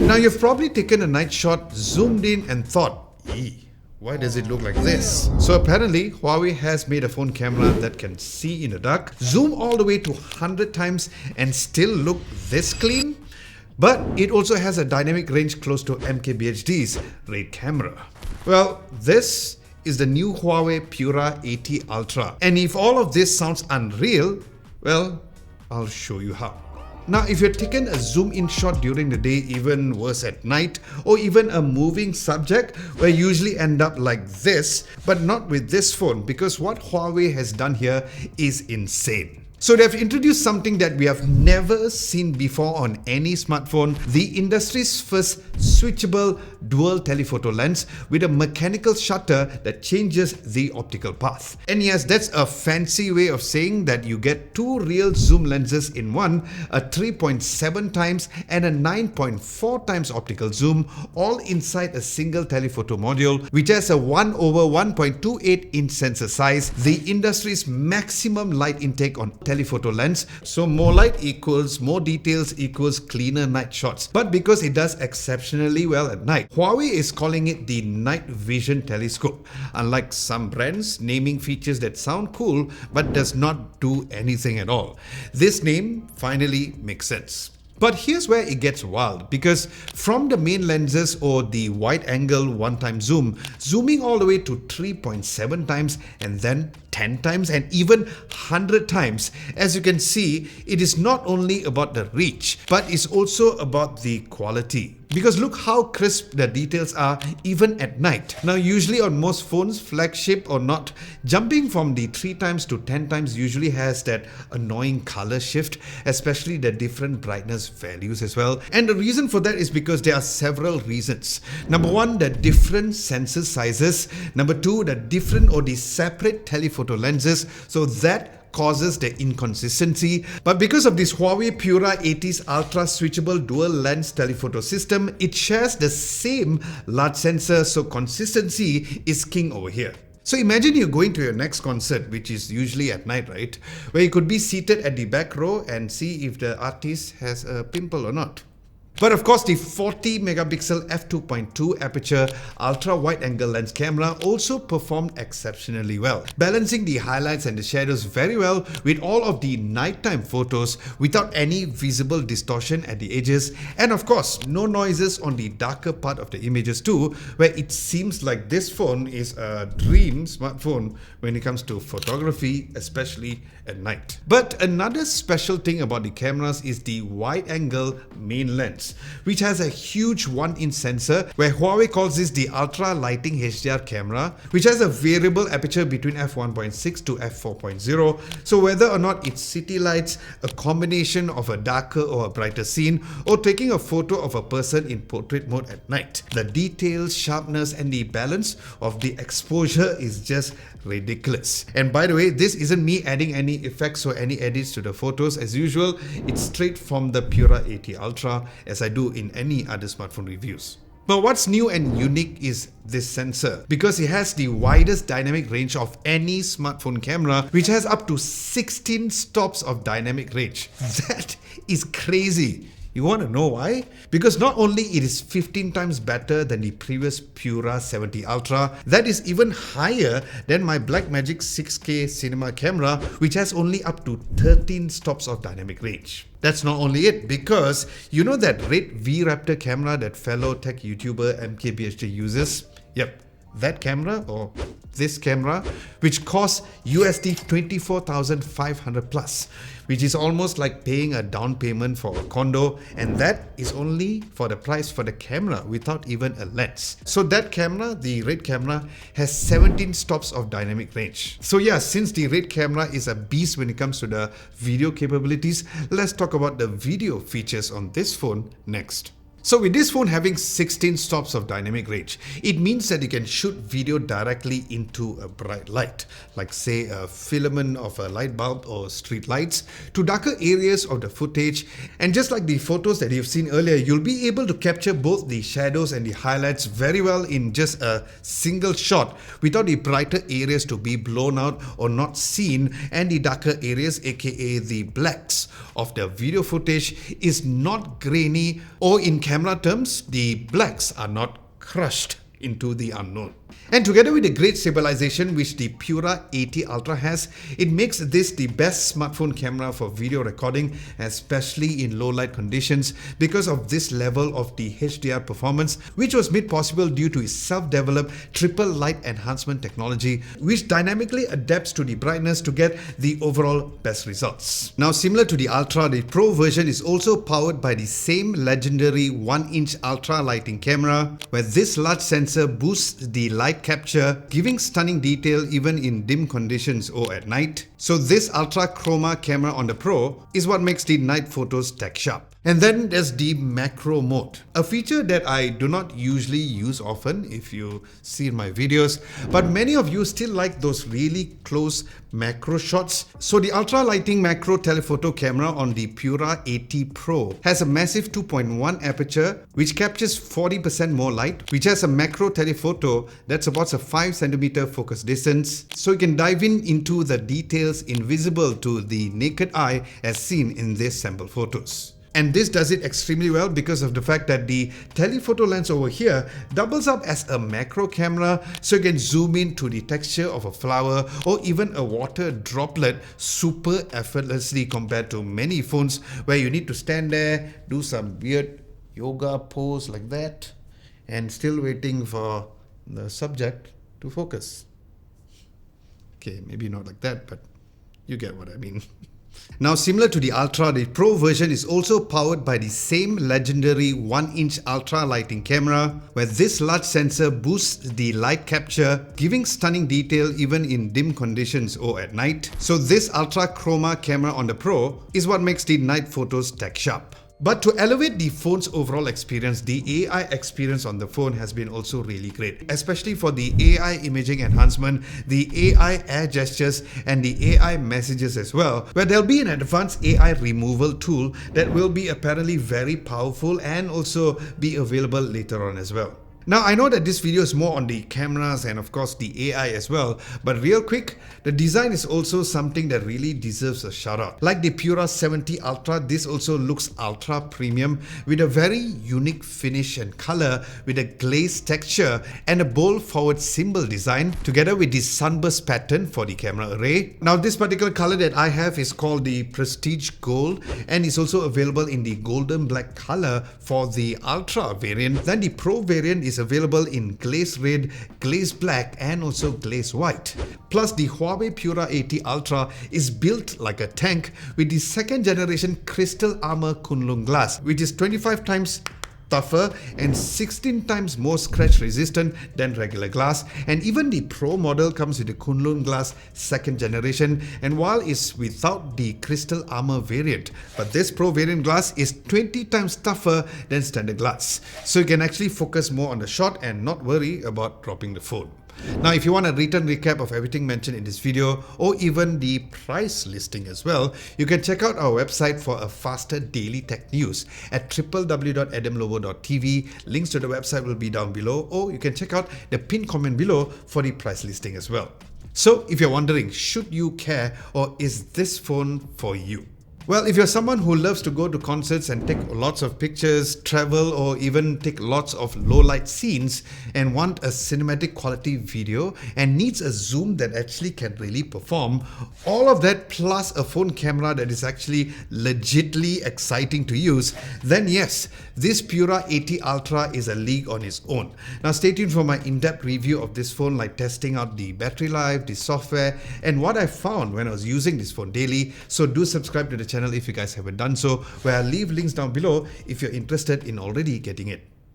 Now you've probably taken a night shot, zoomed in and thought, eee, why does it look like this? So apparently, Huawei has made a phone camera that can see in the dark, zoom all the way to 100 times and still look this clean. But it also has a dynamic range close to MKBHD's RAID camera. Well, this is the new Huawei Pura 80 Ultra. And if all of this sounds unreal, well, I'll show you how. Now, if you're taking a zoom-in shot during the day, even worse at night, or even a moving subject, we usually end up like this, but not with this phone, because what Huawei has done here is insane. So they've introduced something that we have never seen before on any smartphone, the industry's first switchable dual telephoto lens with a mechanical shutter that changes the optical path. And yes, that's a fancy way of saying that you get two real zoom lenses in one, a 3.7 times and a 9.4 times optical zoom, all inside a single telephoto module, which has a 1/1.28 inch sensor size, the industry's maximum light intake on telephoto lens. So more light equals more details equals cleaner night shots. But because it does exceptionally well at night, Huawei is calling it the night vision telescope. Unlike some brands naming features that sound cool but does not do anything at all. This name finally makes sense. But here's where it gets wild, because from the main lenses or the wide angle one-time zoom, zooming all the way to 3.7 times and then 10 times and even 100 times, as you can see, it is not only about the reach, but it's also about the quality. Because look how crisp the details are even at night. Now usually on most phones, flagship or not, jumping from the 3 times to 10 times usually has that annoying color shift, especially the different brightness values as well. And the reason for that is because there are several reasons. Number one, the different sensor sizes. Number two, the different or the separate telephoto lenses. So that causes the inconsistency. But because of this Huawei Pura 80's Ultra switchable dual lens telephoto system, it shares the same large sensor, so consistency is king over here. So imagine you're going to your next concert, which is usually at night, right? Where you could be seated at the back row and see if the artist has a pimple or not. But of course, the 40 megapixel f2.2 aperture ultra wide angle lens camera also performed exceptionally well, balancing the highlights and the shadows very well with all of the nighttime photos without any visible distortion at the edges, and of course no noises on the darker part of the images too, where it seems like this phone is a dream smartphone when it comes to photography, especially at night. But another special thing about the cameras is the wide angle main lens, which has a huge 1-inch sensor, where Huawei calls this the Ultra Lighting HDR camera, which has a variable aperture between f1.6 to f4.0. So whether or not it's city lights, a combination of a darker or a brighter scene, or taking a photo of a person in portrait mode at night, the details, sharpness and the balance of the exposure is just ridiculous. And by the way, this isn't me adding any effects or any edits to the photos as usual. It's straight from the Pura 80 Ultra, as I do in any other smartphone reviews. But what's new and unique is this sensor, because it has the widest dynamic range of any smartphone camera, which has up to 16 stops of dynamic range. That is crazy. You want to know why? Because not only it is 15 times better than the previous Pura 70 Ultra, that is even higher than my Blackmagic 6K cinema camera, which has only up to 13 stops of dynamic range. That's not only it, because you know that Red V-Raptor camera that fellow tech YouTuber MKBHD uses? Yep, that camera, or this camera, which costs USD 24,500 plus, which is almost like paying a down payment for a condo, and that is only for the price for the camera without even a lens. So that camera, the Red camera, has 17 stops of dynamic range. So yeah, since the Red camera is a beast when it comes to the video capabilities, let's talk about the video features on this phone next. So with this phone having 16 stops of dynamic range, it means that you can shoot video directly into a bright light, like say a filament of a light bulb or street lights, to darker areas of the footage. And just like the photos that you've seen earlier, you'll be able to capture both the shadows and the highlights very well in just a single shot without the brighter areas to be blown out or not seen, and the darker areas, aka the blacks of the video footage, is not grainy Or in camera terms, the blacks are not crushed into the unknown. And together with the great stabilization which the Pura 80 Ultra has, it makes this the best smartphone camera for video recording, especially in low light conditions, because of this level of the HDR performance, which was made possible due to its self-developed triple light enhancement technology, which dynamically adapts to the brightness to get the overall best results. Now, similar to the Ultra, the Pro version is also powered by the same legendary 1-inch ultra lighting camera, where this large sensor boosts the light capture, giving stunning detail even in dim conditions or at night. So this ultra chroma camera on the Pro is what makes the night photos tech sharp. And then there's the macro mode, a feature that I do not usually use often if you see in my videos, but many of you still like those really close macro shots. So the ultra lighting macro telephoto camera on the Pura 80 Pro has a massive 2.1 aperture which captures 40% more light, which has a macro telephoto that supports a 5cm focus distance, so you can dive into the details invisible to the naked eye as seen in these sample photos. And this does it extremely well because of the fact that the telephoto lens over here doubles up as a macro camera, so you can zoom in to the texture of a flower or even a water droplet super effortlessly compared to many phones where you need to stand there, do some weird yoga pose like that, and still waiting for the subject to focus. Okay, maybe not like that, but you get what I mean. Now, similar to the Ultra, the Pro version is also powered by the same legendary 1-inch ultra lighting camera, where this large sensor boosts the light capture, giving stunning detail even in dim conditions or at night. So this ultra chroma camera on the Pro is what makes the night photos tech sharp. But to elevate the phone's overall experience, the AI experience on the phone has been also really great, especially for the AI imaging enhancement, the AI air gestures, and the AI messages as well, where there'll be an advanced AI removal tool that will be apparently very powerful and also be available later on as well. Now, I know that this video is more on the cameras and of course the AI as well, but real quick, the design is also something that really deserves a shout out. Like the Pura 70 Ultra, this also looks ultra premium with a very unique finish and color with a glazed texture and a bold forward symbol design together with the sunburst pattern for the camera array. Now, this particular color that I have is called the Prestige Gold and is also available in the golden black color for the Ultra variant. Then the Pro variant is available in glaze red, glaze black, and also glaze white. Plus, the HUAWEI Pura 80 Ultra is built like a tank with the second generation crystal armor Kunlun glass, which is 25 times tougher and 16 times more scratch resistant than regular glass. And even the Pro model comes with the Kunlun glass second generation, and while it's without the crystal armor variant, but this Pro variant glass is 20 times tougher than standard glass, so you can actually focus more on the shot and not worry about dropping the phone. Now, if you want a written recap of everything mentioned in this video or even the price listing as well, you can check out our website for a faster daily tech news at www.adamlobo.tv. Links to the website will be down below, or you can check out the pinned comment below for the price listing as well. So if you're wondering, should you care or is this phone for you? Well, if you're someone who loves to go to concerts and take lots of pictures, travel, or even take lots of low light scenes and want a cinematic quality video and needs a zoom that actually can really perform, all of that plus a phone camera that is actually legitly exciting to use, then yes, this Pura 80 Ultra is a league on its own. Now stay tuned for my in-depth review of this phone, like testing out the battery life, the software, and what I found when I was using this phone daily. So do subscribe to the channel if you guys haven't done so, where I'll leave links down below if you're interested in already getting it.